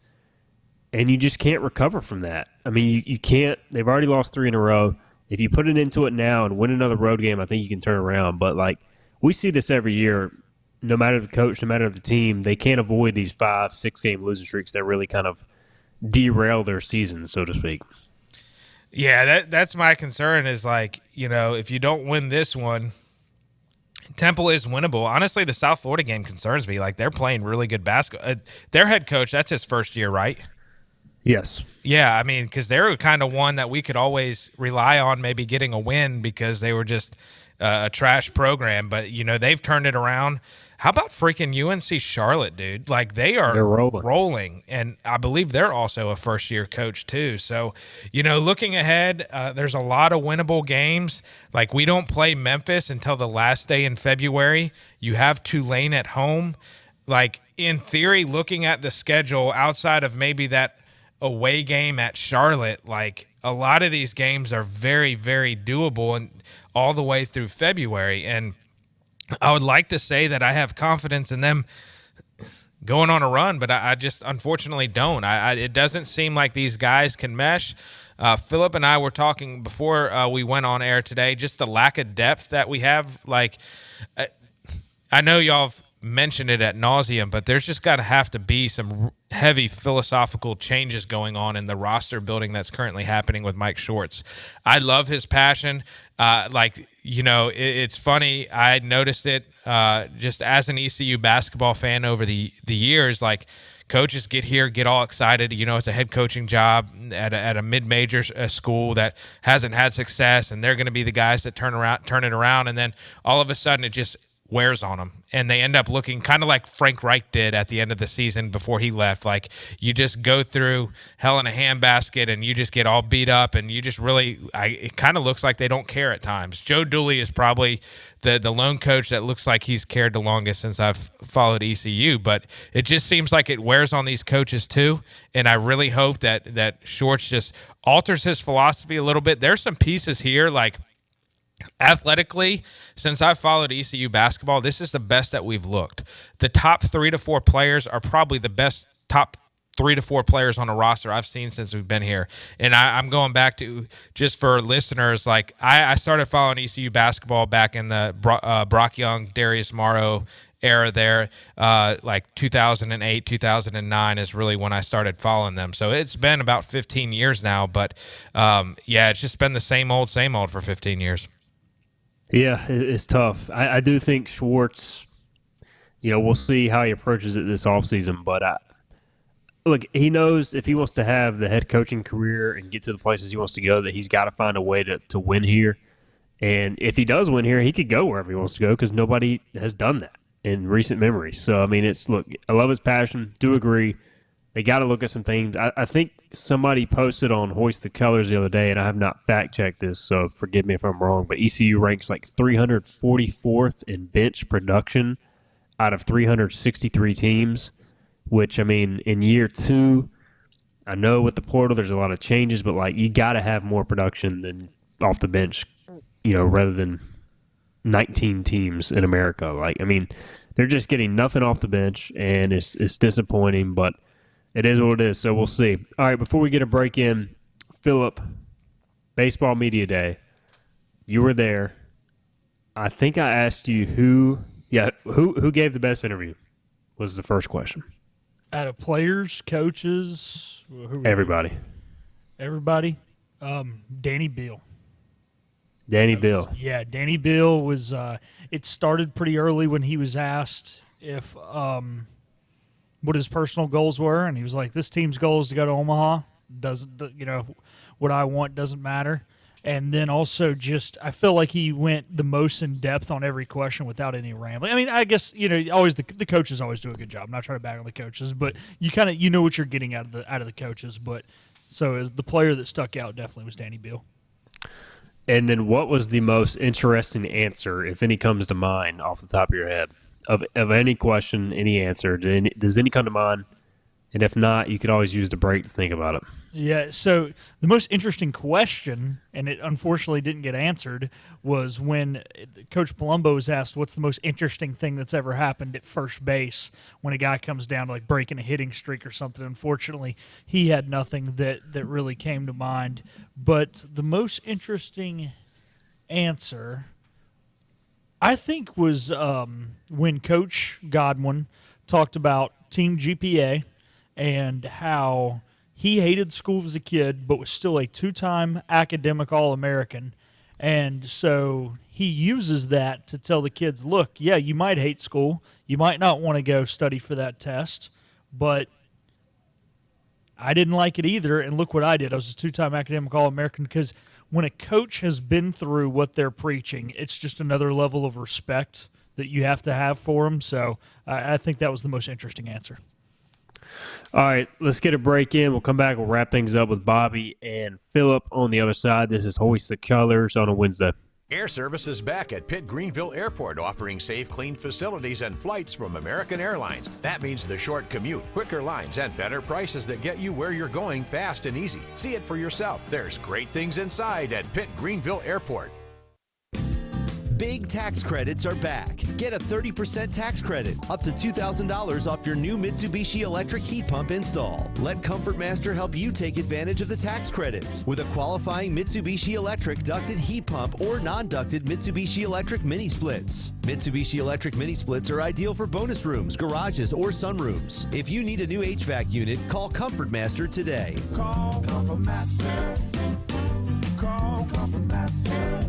And you just can't recover from that. I mean, you can't. They've already lost 3 in a row. If you put it into it now and win another road game, I think you can turn around. But, we see this every year. No matter the coach, no matter the team, they can't avoid these 5-6 game losing streaks that really kind of derail their season, so to speak. Yeah, that's my concern is, if you don't win this one, Temple is winnable. Honestly, the South Florida game concerns me. They're playing really good basketball. Their head coach, that's his first year, right? Yes. Yeah, I mean, because they're kind of one that we could always rely on maybe getting a win because they were just a trash program. But, they've turned it around. How about freaking UNC Charlotte, dude? They're rolling. And I believe they're also a first-year coach too. So, looking ahead, there's a lot of winnable games. We don't play Memphis until the last day in February. You have Tulane at home. In theory, looking at the schedule outside of maybe that away game at Charlotte, a lot of these games are very, very doable and all the way through February. And I would like to say that I have confidence in them going on a run, but I just unfortunately don't. It doesn't seem like these guys can mesh. Philip and I were talking before we went on air today, just the lack of depth that we have. I know y'all have mentioned it ad nauseum, but there's just got to have to be some heavy philosophical changes going on in the roster building that's currently happening with Mike Schwartz. I love his passion. It's funny. I noticed it just as an ECU basketball fan over the years. Coaches get all excited. It's a head coaching job at a mid-major school that hasn't had success, and they're going to be the guys that turn it around. And then all of a sudden, it just wears on them, and they end up looking kind of like Frank Reich did at the end of the season before he left. You just go through hell in a handbasket, and you just get all beat up, and you just it kind of looks like they don't care at times. Joe Dooley is probably the lone coach that looks like he's cared the longest since I've followed ECU, but it just seems like it wears on these coaches too, and I really hope that Schwartz just alters his philosophy a little bit. There's some pieces here, athletically, since I've followed ECU basketball, this is the best that we've looked. The top 3 to 4 players are probably the best top 3 to 4 players on a roster I've seen since we've been here. And I'm going back to, just for listeners, I started following ECU basketball back in the Brock Young, Darius Morrow era there. 2008, 2009 is really when I started following them. So it's been about 15 years now. But, it's just been the same old for 15 years. Yeah, it's tough. I do think Schwartz, we'll see how he approaches it this offseason. But, look, he knows if he wants to have the head coaching career and get to the places he wants to go, that he's got to find a way to win here. And if he does win here, he could go wherever he wants to go because nobody has done that in recent memory. So, I mean, I love his passion. Do agree. They got to look at some things. I think somebody posted on Hoist the Colors the other day, and I have not fact-checked this, so forgive me if I'm wrong, but ECU ranks 344th in bench production out of 363 teams, which, I mean, in year 2, I know with the portal there's a lot of changes, but, you got to have more production than off the bench, rather than 19 teams in America. They're just getting nothing off the bench, and it's disappointing, but it is what it is, so we'll see. All right, before we get a break in, Philip, Baseball Media Day, you were there. I think I asked you who gave the best interview was the first question. Out of players, coaches, everybody. Everybody? Danny Beal. Danny Beal. Yeah, Danny Beal was it started pretty early when he was asked if what his personal goals were, and he was like, this team's goal is to go to Omaha. What I want doesn't matter. And then also I feel like he went the most in depth on every question without any rambling. I mean, I guess, always the coaches always do a good job. I'm not trying to bag on the coaches, but you know what you're getting out of the coaches. But so as the player that stuck out definitely was Danny Beal. And then what was the most interesting answer, if any comes to mind off the top of your head, of any question, any answer? Does any come to mind? And if not, you could always use the break to think about it. Yeah, so the most interesting question, and it unfortunately didn't get answered, was when Coach Palumbo was asked what's the most interesting thing that's ever happened at first base when a guy comes down to like breaking a hitting streak or something. Unfortunately, he had nothing that really came to mind. But the most interesting answer, I think, was when Coach Godwin talked about team GPA and how he hated school as a kid but was still a 2-time academic All-American. And so he uses that to tell the kids, look, yeah, you might hate school. You might not want to go study for that test, but I didn't like it either, and look what I did. I was a 2-time academic All-American. Because when a coach has been through what they're preaching, it's just another level of respect that you have to have for them. So I think that was the most interesting answer. All right, let's get a break in. We'll come back. We'll wrap things up with Bobby and Philip on the other side. This is Hoist the Colors on a Wednesday. Air Service is back at Pitt Greenville Airport, offering safe, clean facilities and flights from American Airlines. That means the short commute, quicker lines, and better prices that get you where you're going fast and easy. See it for yourself. There's great things inside at Pitt Greenville Airport. Big tax credits are back. Get a 30% tax credit, up to $2,000 off your new Mitsubishi electric heat pump install. Let Comfort Master help you take advantage of the tax credits with a qualifying Mitsubishi electric ducted heat pump or non-ducted Mitsubishi electric mini splits. Mitsubishi electric mini splits are ideal for bonus rooms, garages, or sunrooms. If you need a new HVAC unit, call Comfort Master today. Call Comfort Master. Call Comfort Master.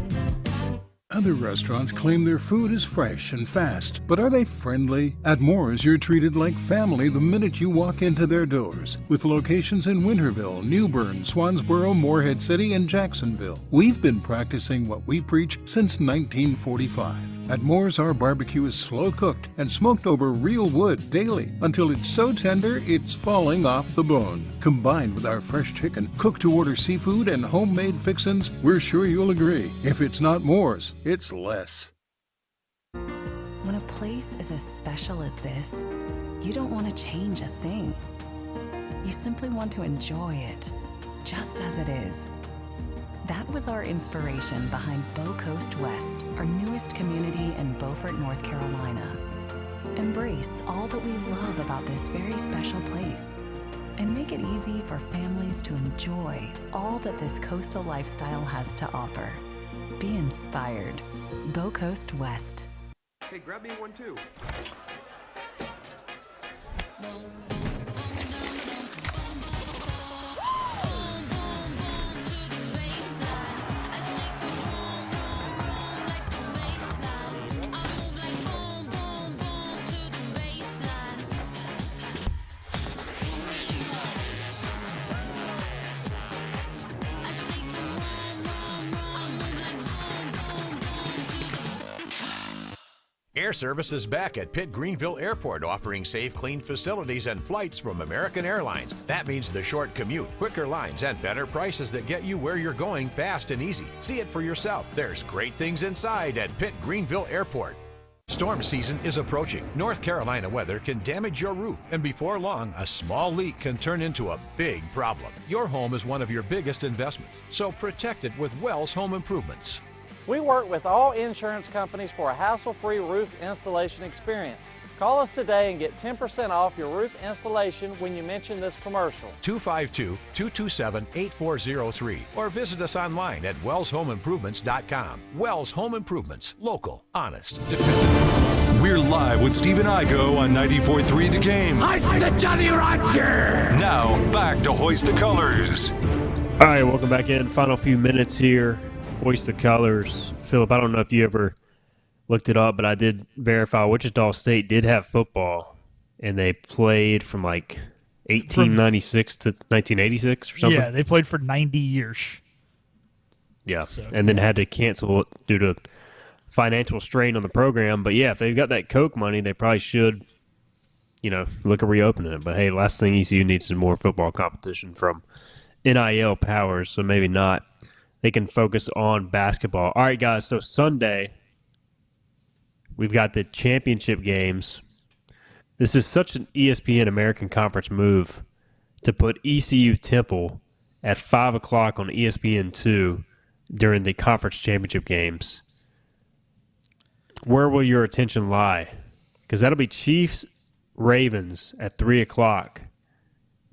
Other restaurants claim their food is fresh and fast, but are they friendly? At Moore's, you're treated like family the minute you walk into their doors. With locations in Winterville, New Bern, Swansboro, Morehead City, and Jacksonville. We've been practicing what we preach since 1945. At Moore's, our barbecue is slow cooked and smoked over real wood daily until it's so tender it's falling off the bone. Combined with our fresh chicken, cooked-to-order seafood, and homemade fixins, we're sure you'll agree. If it's not Moore's, it's less. When a place is as special as this, you don't want to change a thing. You simply want to enjoy it, just as it is. That was our inspiration behind Bow Coast West, our newest community in Beaufort, North Carolina. Embrace all that we love about this very special place and make it easy for families to enjoy all that this coastal lifestyle has to offer. Be inspired. Bow Coast West. Hey, grab me one too. Air Service is back at Pitt Greenville Airport, offering safe, clean facilities and flights from American Airlines. That means the short commute, quicker lines, and better prices that get you where you're going fast and easy. See it for yourself. There's great things inside at Pitt Greenville Airport. Storm season is approaching. North Carolina weather can damage your roof, and before long, a small leak can turn into a big problem. Your home is one of your biggest investments, so protect it with Wells Home Improvements. We work with all insurance companies for a hassle-free roof installation experience. Call us today and get 10% off your roof installation when you mention this commercial. 252-227-8403 or visit us online at wellshomeimprovements.com. Wells Home Improvements. Local, honest, dependable. We're live with Steve and Igo on 94.3 The Game. Hoist the Johnny Roger! Now, back to Hoist the Colors. All right, welcome back in. Final few minutes here. Hoist the Colors. Philip, I don't know if you ever looked it up, but I did verify Wichita State did have football and they played from like 1896 to 1986 or something. Yeah, they played for 90 years. Yeah, and then had to cancel it due to financial strain on the program. But yeah, if they've got that Coke money, they probably should, look at reopening it. But hey, last thing ECU needs is more football competition from NIL powers, so maybe not. They can focus on basketball. All right, guys, so Sunday, we've got the championship games. This is such an ESPN American Conference move to put ECU Temple at 5 o'clock on ESPN2 during the conference championship games. Where will your attention lie? Because that'll be Chiefs-Ravens at 3 o'clock.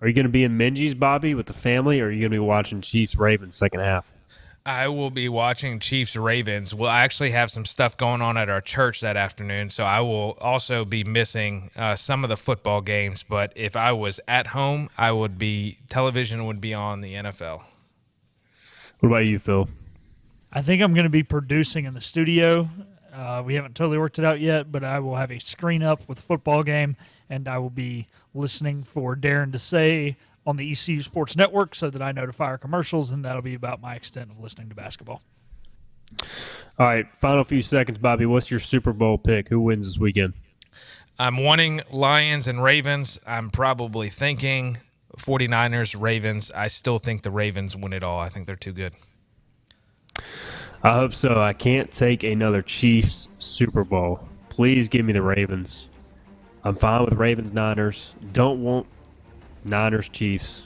Are you going to be in Minji's, Bobby, with the family, or are you going to be watching Chiefs-Ravens second half? I will be watching Chiefs-Ravens. We'll actually have some stuff going on at our church that afternoon, so I will also be missing some of the football games. But if I was at home, television would be on the NFL. What about you, Phil? I think I'm going to be producing in the studio. We haven't totally worked it out yet, but I will have a screen up with a football game, and I will be listening for Darren to say on the ECU Sports Network so that I notify our commercials, and that'll be about my extent of listening to basketball. All right, final few seconds, Bobby. What's your Super Bowl pick? Who wins this weekend? I'm wanting Lions and Ravens. I'm probably thinking 49ers, Ravens. I still think the Ravens win it all. I think they're too good. I hope so. I can't take another Chiefs Super Bowl. Please give me the Ravens. I'm fine with Ravens-Niners. Don't want Niners-Chiefs.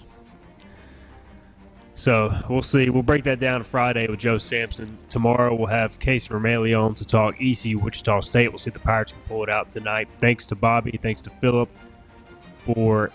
So we'll see. We'll break that down Friday with Joe Sampson. Tomorrow we'll have Casey Romali on to talk ECU Wichita State. We'll see if the Pirates can pull it out tonight. Thanks to Bobby. Thanks to Philip for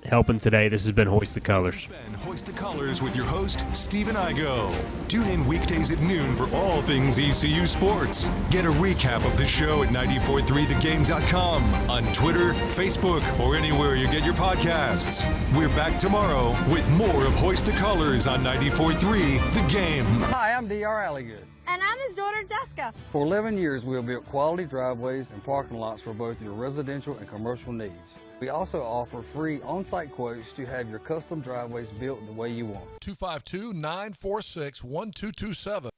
helping today. This has been Hoist the Colors. Hoist the Colors with your host, Stephen Igo. Tune in weekdays at noon for all things ECU sports. Get a recap of the show at 943thegame.com, on Twitter, Facebook, or anywhere you get your podcasts. We're back tomorrow with more of Hoist the Colors on 943 The Game. Hi, I'm D.R. Alligood. And I'm his daughter, Jessica. For 11 years, we have built quality driveways and parking lots for both your residential and commercial needs. We also offer free on-site quotes to have your custom driveways built the way you want. 252-946-1227.